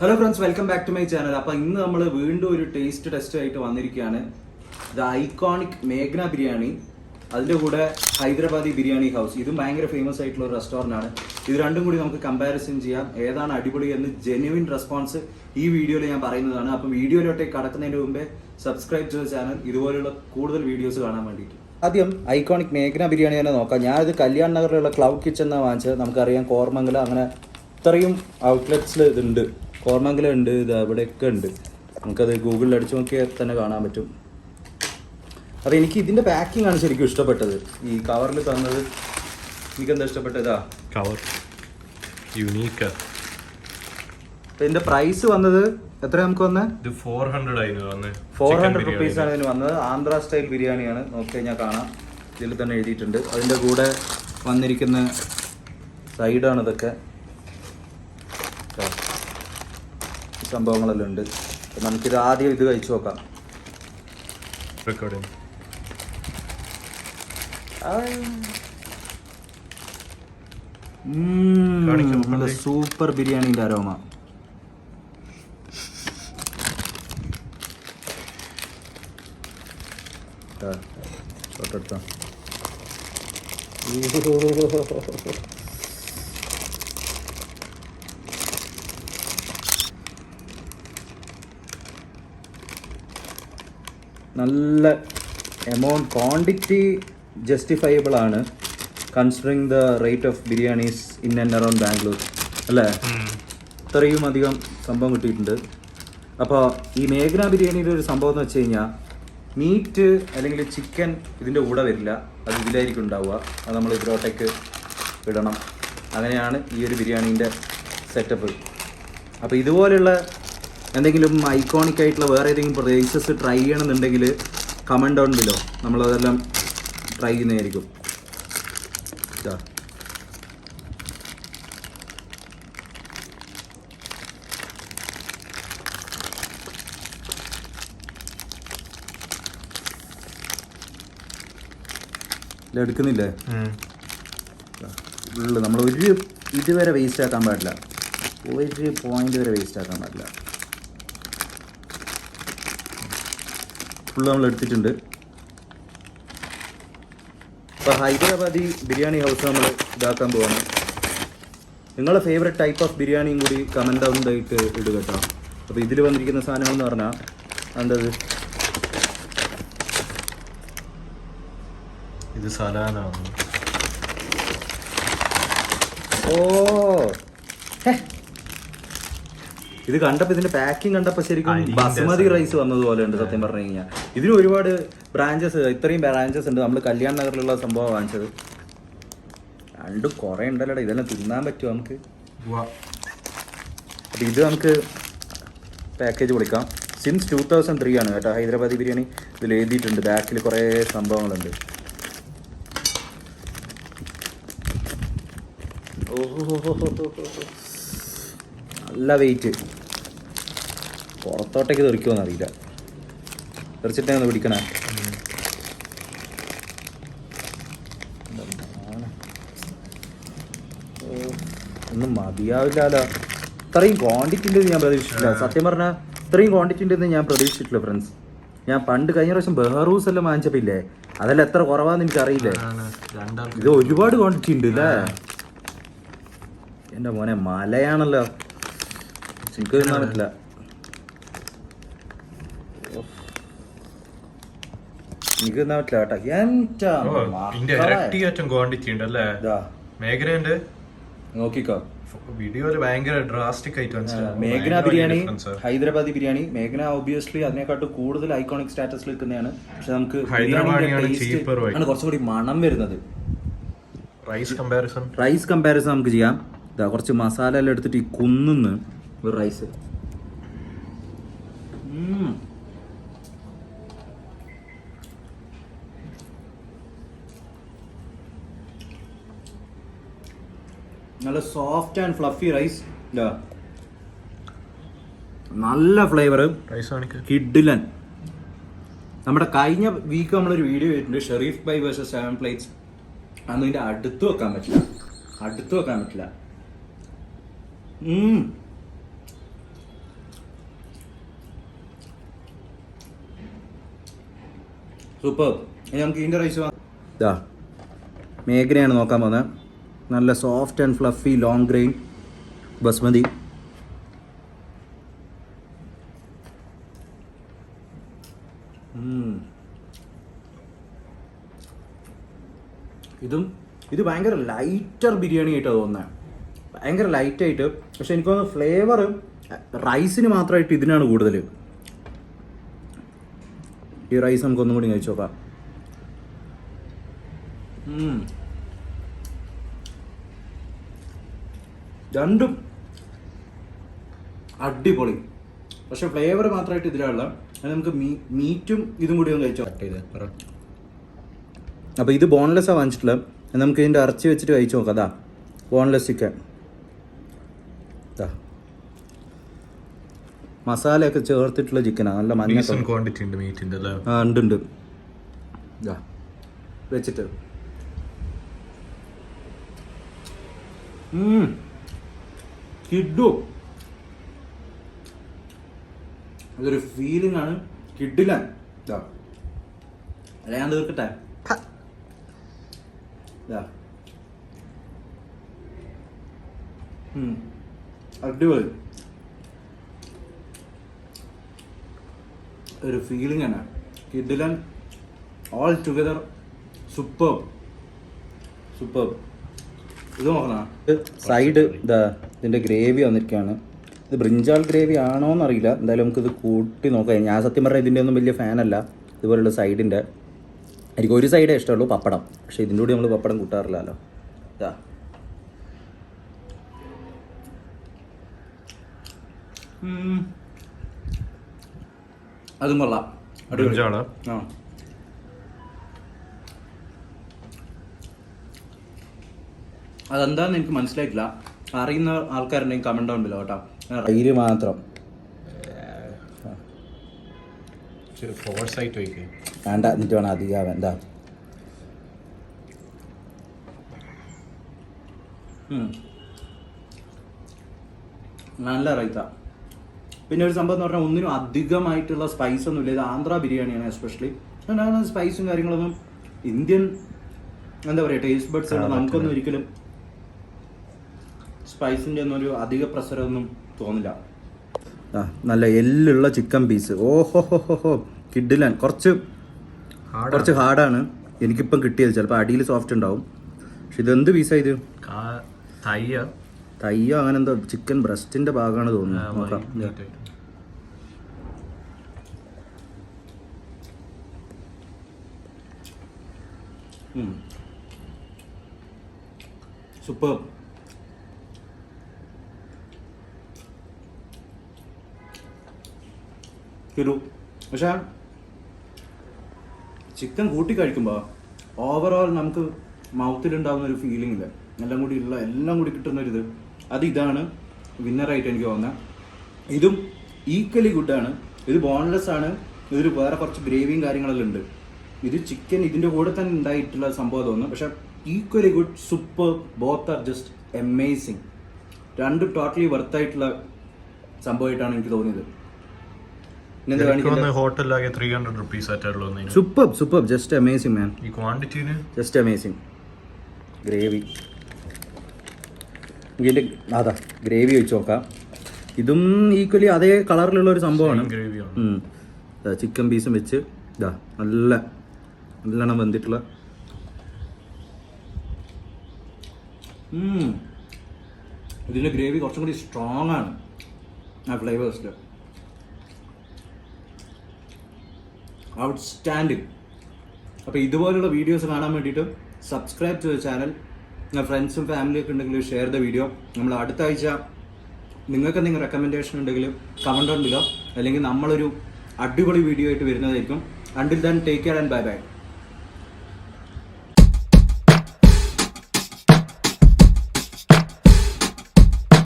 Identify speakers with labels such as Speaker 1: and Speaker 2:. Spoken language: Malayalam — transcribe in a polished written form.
Speaker 1: Hello friends, welcome back to my channel. അപ്പോൾ ഇന്ന് നമ്മൾ വീണ്ടും ഒരു ടേസ്റ്റ് ടെസ്റ്റ് ആയിട്ട് വന്നിരിക്കുകയാണ്. ദ ഐക്കോണിക് മേഘ്ന ബിരിയാണി, അതിൻ്റെ കൂടെ ഹൈദരാബാദി ബിരിയാണി ഹൗസ്. ഇതും ഭയങ്കര ഫേമസ് ആയിട്ടുള്ള ഒരു റെസ്റ്റോറൻ്റ് ആണ്. ഇത് രണ്ടും കൂടി നമുക്ക് കമ്പാരിസൺ ചെയ്യാം, ഏതാണ് അടിപൊളി എന്ന് ജെന്യുവിൻ റെസ്പോൺസ് ഈ വീഡിയോയിൽ ഞാൻ പറയുന്നതാണ്. അപ്പം വീഡിയോയിലോട്ടേക്ക് കടക്കുന്നതിന് മുമ്പേ സബ്സ്ക്രൈബ് ചെയ്ത ചാനൽ ഇതുപോലുള്ള കൂടുതൽ വീഡിയോസ് കാണാൻ വേണ്ടിയിട്ട്. ആദ്യം ഐക്കോണിക് മേഘ്ന ബിരിയാണി തന്നെ നോക്കാം. ഞാനിത് കല്യാൺ നഗറിലുള്ള ക്ലൗഡ് കിച്ചൺ എന്നാണ് വാങ്ങിച്ചത്. നമുക്കറിയാം കോർമംഗലം അങ്ങനെ ഇത്രയും ഔട്ട്ലെറ്റ്സിൽ ഇതുണ്ട്. കോർമംഗലം ഉണ്ട്, ഇത് ഇവിടെയൊക്കെ ഉണ്ട്. നമുക്കത് ഗൂഗിളിൽ അടിച്ചു നോക്കിയാൽ തന്നെ കാണാൻ പറ്റും. അപ്പോൾ എനിക്ക് ഇതിൻ്റെ പാക്കിംഗ് ആണ് ശരിക്കും ഇഷ്ടപ്പെട്ടത്. ഈ കവറിൽ തന്നത് എനിക്കെന്താ ഇഷ്ടപ്പെട്ടത്? ഇതാ
Speaker 2: കവർ യുണീക്ക്.
Speaker 1: അപ്പോൾ ഇതിൻ്റെ പ്രൈസ് വന്നത് എത്ര നമുക്ക് വന്നത്?
Speaker 2: ഇത്
Speaker 1: 400 റുപ്പീസാണ് ഇതിന് വന്നത്. ആന്ധ്ര സ്റ്റൈൽ ബിരിയാണിയാണ്. നോക്കിക്കഴിഞ്ഞാൽ കാണാം, ഇതിൽ തന്നെ എഴുതിയിട്ടുണ്ട്. അതിൻ്റെ കൂടെ വന്നിരിക്കുന്ന സൈഡാണ് ഇതൊക്കെ, സംഭവങ്ങളെല്ലാം ഉണ്ട്. നമുക്കിത് ആദ്യം ഇത് കഴിച്ചു നോക്കാം. നല്ല സൂപ്പർ ബിരിയാണിന്റെ അരോമ. നല്ല എമൗണ്ട്, ക്വാണ്ടിറ്റി ജസ്റ്റിഫയബിൾ ആണ് considering the rate of biryanis in and around Bangalore, അല്ലേ? ഇത്രയും അധികം സംഭവം കിട്ടിയിട്ടുണ്ട്. അപ്പോൾ ഈ മേഘ്ന ബിരിയാണിയുടെ ഒരു സംഭവം എന്ന് വെച്ച് കഴിഞ്ഞാൽ മീറ്റ് അല്ലെങ്കിൽ ചിക്കൻ ഇതിൻ്റെ കൂടെ വരില്ല, അത് ഇതിലായിരിക്കും ഉണ്ടാവുക. അത് നമ്മൾ ഇതിലോട്ടേക്ക് ഇടണം. അങ്ങനെയാണ് ഈ ഒരു ബിരിയാണീൻ്റെ സെറ്റപ്പ്. അപ്പോൾ ഇതുപോലെയുള്ള എന്തെങ്കിലും ഐക്കോണിക് ആയിട്ടുള്ള വേറെ ഏതെങ്കിലും പ്ലേസസ് ട്രൈ ചെയ്യണമെന്നുണ്ടെങ്കിൽ കമൻറ്റ് ഡൗൺ ബിലോ, നമ്മളതെല്ലാം ട്രൈ ചെയ്യുന്നതായിരിക്കും. എടുക്കുന്നില്ലേ? ഉള്ളു നമ്മൾ ഒരു ഇതുവരെ വേസ്റ്റ് ആക്കാൻ പാടില്ല, ഒരു പോയിന്റ് വരെ വേസ്റ്റ് ആക്കാൻ പാടില്ല. ഫുള്ള് നമ്മൾ എടുത്തിട്ടുണ്ട്. ഇപ്പോൾ ഹൈദരാബാദി ബിരിയാണി ഹൗസ് നമ്മൾ ഇതാക്കാൻ പോവാണ്. നിങ്ങളുടെ ഫേവറേറ്റ് ടൈപ്പ് ഓഫ് ബിരിയാണിയും കൂടി കമൻറ്റ് ഡൗണിലായിട്ട് ഇടുക കേട്ടോ. അപ്പോൾ ഇതിൽ വന്നിരിക്കുന്ന സാധനങ്ങളെന്ന് പറഞ്ഞാൽ എന്തത്?
Speaker 2: ഇത് സലാനാണ്.
Speaker 1: ഓ, ഇത് കണ്ടപ്പോൾ, ഇതിന്റെ പാക്കിംഗ് കണ്ടപ്പോൾ ശരിക്കും ബസ്മതി റൈസ് വന്നതുപോലെ ഉണ്ട് സത്യം പറഞ്ഞു കഴിഞ്ഞാൽ. ഇതിന് ഒരുപാട് ബ്രാഞ്ചസ്, ഇത്രയും ബ്രാഞ്ചസ് ഉണ്ട്. നമ്മൾ കല്യാൺ നഗറിലുള്ള സംഭവം വാങ്ങിച്ചത്. രണ്ടും കുറേ ഉണ്ടല്ലോടാ, ഇതെല്ലാം തിന്നാൻ പറ്റുമോ നമുക്ക്? അപ്പം ഇത് നമുക്ക് പാക്കേജ് പൊളിക്കാം. സിൻസ് 2003 ആണ് കേട്ടോ ഹൈദരാബാദി ബിരിയാണി. ഇതിൽ എഴുതിയിട്ടുണ്ട്, ബാക്കിൽ കുറേ സംഭവങ്ങളുണ്ട്. നല്ല വെയിറ്റ്, പുറത്തോട്ടേക്ക് തെറിക്കുമോന്ന് അറിയില്ല. തെറിച്ചിട്ടേ ഒന്ന് പിടിക്കണേ. ഒന്നും മതിയാവില്ലല്ലോ. ഇത്രയും ക്വാണ്ടിറ്റി ഉണ്ടെന്ന് ഞാൻ പ്രതീക്ഷിച്ചിട്ടില്ല സത്യം പറഞ്ഞാൽ. ഇത്രയും ക്വാണ്ടിറ്റി ഉണ്ടെന്ന് ഞാൻ പ്രതീക്ഷിച്ചിട്ടില്ല ഫ്രണ്ട്സ്. ഞാൻ പണ്ട് കഴിഞ്ഞ പ്രാവശ്യം ബെഹറൂസ് എല്ലാം വാങ്ങിച്ചപ്പോൾ ഇല്ലേ, അതെല്ലാം എത്ര കുറവാന്ന് എനിക്കറിയില്ലേ. ഇത് ഒരുപാട് ക്വാണ്ടിറ്റി ഉണ്ട് അല്ലേ? എൻ്റെ മോനെ മലയാണല്ലോ, എനിക്ക് തിന്നാൻ പറ്റില്ല. എനിക്ക് തിന്നാൻ പറ്റില്ല കേട്ടോ. നോക്കിക്കോ
Speaker 2: വീഡിയോയില് ഭയങ്കര ഡ്രാസ്റ്റിക് ആയിട്ട്
Speaker 1: മേഘ്ന ബിരിയാണി, ഹൈദരാബാദി ബിരിയാണി. മേഘ്ന ഒബിയസ്ലി അതിനെക്കാട്ടും കൂടുതൽ ഐക്കോണിക് സ്റ്റാറ്റസിൽ നിൽക്കുന്നതാണ്. പക്ഷെ നമുക്ക് ആണ് കുറച്ചുകൂടി മണം വരുന്നത്. റൈസ് കമ്പാരിസൺ നമുക്ക് ചെയ്യാം. കുറച്ച് മസാല എല്ലാം എടുത്തിട്ട് ഈ കുന്നുന്ന് ഒരു റൈസ്. നല്ല സോഫ്റ്റ് ആൻഡ് ഫ്ലഫി റൈസ്. നല്ല ഫ്ലേവർ, കിഡിലൻ. നമ്മുടെ കഴിഞ്ഞ വീക്ക് നമ്മളൊരു വീഡിയോ ചെയ്തിട്ടുണ്ട്, ഷെറീഫ് ബൈ വേഴ്സസ് 7 പ്ലേറ്റ്സ്. അന്ന് ഇതിൻ്റെ അടുത്ത് വെക്കാൻ പറ്റില്ല. സൂപ്പർ. ഇനി നമുക്ക് ഇതിൻ്റെ റൈസ് ഇതാ മേഘനയാണ് നോക്കാൻ പോകുന്നത്. നല്ല soft and fluffy long grain basmati. ഇത് ഭയങ്കര ലൈറ്റർ ബിരിയാണി ആയിട്ടാണ് തോന്നുന്നത്. ഭയങ്കര ലൈറ്റായിട്ട്. പക്ഷെ എനിക്ക് തോന്നുന്നു ഫ്ലേവർ റൈസിന് മാത്രമായിട്ട് ഇതിനാണ് കൂടുതൽ. ഈ റൈസ് നമുക്ക് ഒന്നും കൂടി കഴിച്ചു നോക്കാം. രണ്ടും അടിപൊളി. പക്ഷെ ഫ്ലേവർ മാത്രമായിട്ട് ഇതിലുള്ള അത് നമുക്ക് മീറ്റും ഇതും കൂടി ഒന്ന് കഴിച്ചോ. അപ്പോൾ ഇത് ബോൺലെസ്സാണ് വാങ്ങിച്ചിട്ടുള്ളത്. നമുക്ക് ഇതിൻ്റെ ഇറച്ചി വെച്ചിട്ട് കഴിച്ചു നോക്കാം. അതാ ബോൺലെസ് ചിക്കൻ. മസാലയൊക്കെ ചേർത്തിട്ടുള്ള ചിക്കനാണ്. നല്ല മഞ്ഞ
Speaker 2: ക്വാണ്ടിറ്റി ഉണ്ട് മീറ്റിൻ്റെ അല്ലേ?
Speaker 1: ആ ഉണ്ട്. ഇതാ വെച്ചിട്ട് കിഡു. അതൊരു ഫീലിംഗ് ആണ്. കിഡിലാൻ. അല്ല ഞാൻ തീർക്കട്ടെ. അടിപൊളി ഒരു ഫീലിംഗ് ആണ്. കിഡിലൻ ഓൾ ടുഗദർ സൂപ്പർ. ഇത് നോക്കണം. സൈഡ് ഇതാ ഇതിൻ്റെ ഗ്രേവി വന്നിരിക്കുകയാണ്. ഇത് ബ്രിഞ്ചാൾ ഗ്രേവി ആണോ എന്നറിയില്ല. എന്തായാലും നമുക്കിത് കൂട്ടി നോക്കാം. ഞാൻ സത്യം പറഞ്ഞാൽ ഇതിൻ്റെ ഒന്നും വലിയ ഫാനല്ല ഇതുപോലുള്ള സൈഡിൻ്റെ. എനിക്ക് ഒരു സൈഡേ ഇഷ്ടമുള്ളൂ, പപ്പടം. പക്ഷേ ഇതിൻ്റെ കൂടി നമ്മൾ പപ്പടം കൂട്ടാറില്ലല്ലോ. ഇതാ അതും കൊള്ളാം. ആ അതെന്താന്ന് എനിക്ക് മനസ്സിലായിട്ടില്ല. അറിയുന്ന ആൾക്കാരുണ്ടെങ്കിൽ കമന്റ് ഡൗൺ ബിലോ കേട്ടോ. തൈര് മാത്രം വേണ്ട, എന്നിട്ട് വേണം അധികം. എന്താ നല്ല റൈത്ത. പിന്നെ ഒരു സംഭവം എന്ന് പറഞ്ഞാൽ ഒന്നിനും അധികമായിട്ടുള്ള സ്പൈസ് ഒന്നും ഇല്ല. ഇത് ആന്ധ്ര ബിരിയാണിയാണ് എസ്പെഷ്യലി. സ്പൈസും കാര്യങ്ങളൊന്നും ഇന്ത്യൻ എന്താ പറയുക ടേസ്റ്റ് ബഡ്സ് ഉണ്ട്. നമുക്കൊന്നും ഒരിക്കലും സ്പൈസിൻ്റെ ഒന്നും ഒരു അധിക പ്രസരമൊന്നും തോന്നില്ല. നല്ല എല്ലുള്ള ചിക്കൻ പീസ്. ഓഹോ കിഡിലാൻ. കുറച്ച് ഹാർഡാണ് എനിക്കിപ്പം കിട്ടിയത്. ചിലപ്പോൾ അടിയിൽ സോഫ്റ്റ് ഉണ്ടാവും. പക്ഷെ ഇതെന്ത് പീസാണ് ഇത്? തയ്യോ അങ്ങനെ എന്തോ ചിക്കൻ ബ്രസ്റ്റിന്റെ ഭാഗമാണ് തോന്നുന്നു. നോക്കാം. സൂപ്പർ. പക്ഷെ ചിക്കൻ കൂട്ടി കഴിക്കുമ്പോൾ ഓവറോൾ നമുക്ക് മൗത്തിലുണ്ടാകുന്ന ഒരു ഫീലിംഗ് ഇല്ല. എല്ലാം കൂടി കിട്ടുന്നൊരിത് അത് ഇതാണ് വിന്നറായിട്ട് എനിക്ക് തോന്നുന്നത്. ഇതും ഈക്വലി ഗുഡാണ്. ഇത് ബോൺലെസ് ആണ്. ഇതിൽ വേറെ കുറച്ച് ഗ്രേവിയും കാര്യങ്ങളെല്ലാം ഉണ്ട്. ഇത് ചിക്കൻ ഇതിൻ്റെ കൂടെ തന്നെ ഉണ്ടായിട്ടുള്ള സംഭവം തോന്നുന്നു. പക്ഷെ equally good, super. Both are just amazing. രണ്ടും ടോട്ടലി വർത്തായിട്ടുള്ള സംഭവമായിട്ടാണ് എനിക്ക് തോന്നിയത്. സൂപ്പർ ജസ്റ്റ് അമേസിങ് മാൻ.
Speaker 2: ഈ ക്വാണ്ടിറ്റിന്
Speaker 1: ജസ്റ്റ് അമേസിങ്. ഗ്രേവി ഇതിൻ്റെ അതാ ഗ്രേവി വെച്ച് നോക്കാം. ഇതും ഈക്വലി അതേ കളറിലുള്ള ഒരു സംഭവമാണ്. ചിക്കൻ പീസും വെച്ച് ഇതാ നല്ലോണം വെന്തിട്ടുള്ള. ഇതിൻ്റെ ഗ്രേവി കുറച്ചും കൂടി സ്ട്രോങ് ആണ് ആ ഫ്ലേവേഴ്സിൽ. ഔട്ട്സ്റ്റാൻഡിങ്. അപ്പോൾ ഇതുപോലുള്ള വീഡിയോസ് കാണാൻ വേണ്ടിയിട്ട് സബ്സ്ക്രൈബ് ടു ദ ചാനൽ. ഫ്രണ്ട്സും ഫാമിലിയൊക്കെ ഉണ്ടെങ്കിൽ ഷെയർ ദ വീഡിയോ. നമ്മൾ അടുത്ത ആഴ്ച നിങ്ങൾക്ക് എന്തെങ്കിലും റെക്കമെൻഡേഷൻ ഉണ്ടെങ്കിൽ കമന്റ് ഡൗൺ ബിലോ. അല്ലെങ്കിൽ നമ്മളൊരു അടിപൊളി വീഡിയോ ആയിട്ട് വരുന്നതായിരിക്കും. Until then take care and bye bye.